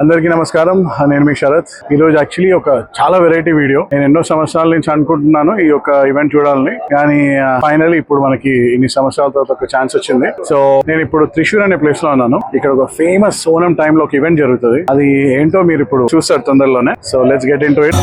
అందరికీ నమస్కారం. నేను మీ శరత్. ఈ రోజు యాక్చువల్లీ ఒక చాలా వెరైటీ వీడియో. నేను ఎన్నో సంవత్సరాల నుంచి అనుకుంటున్నాను ఈ యొక్క ఈవెంట్ చూడాలని, కానీ ఫైనల్లీ ఇప్పుడు మనకి ఇన్ని సంవత్సరాల తర్వాత ఒక ఛాన్స్ వచ్చింది. సో నేను ఇప్పుడు త్రిశూర్ అనే ప్లేస్ లో ఉన్నాను. ఇక్కడ ఒక ఫేమస్ ఓనం టైమ్ లో ఒక ఈవెంట్ జరుగుతుంది. అది ఏంటో మీరు ఇప్పుడు చూస్తారు తొందరలోనే. So let's get in to it.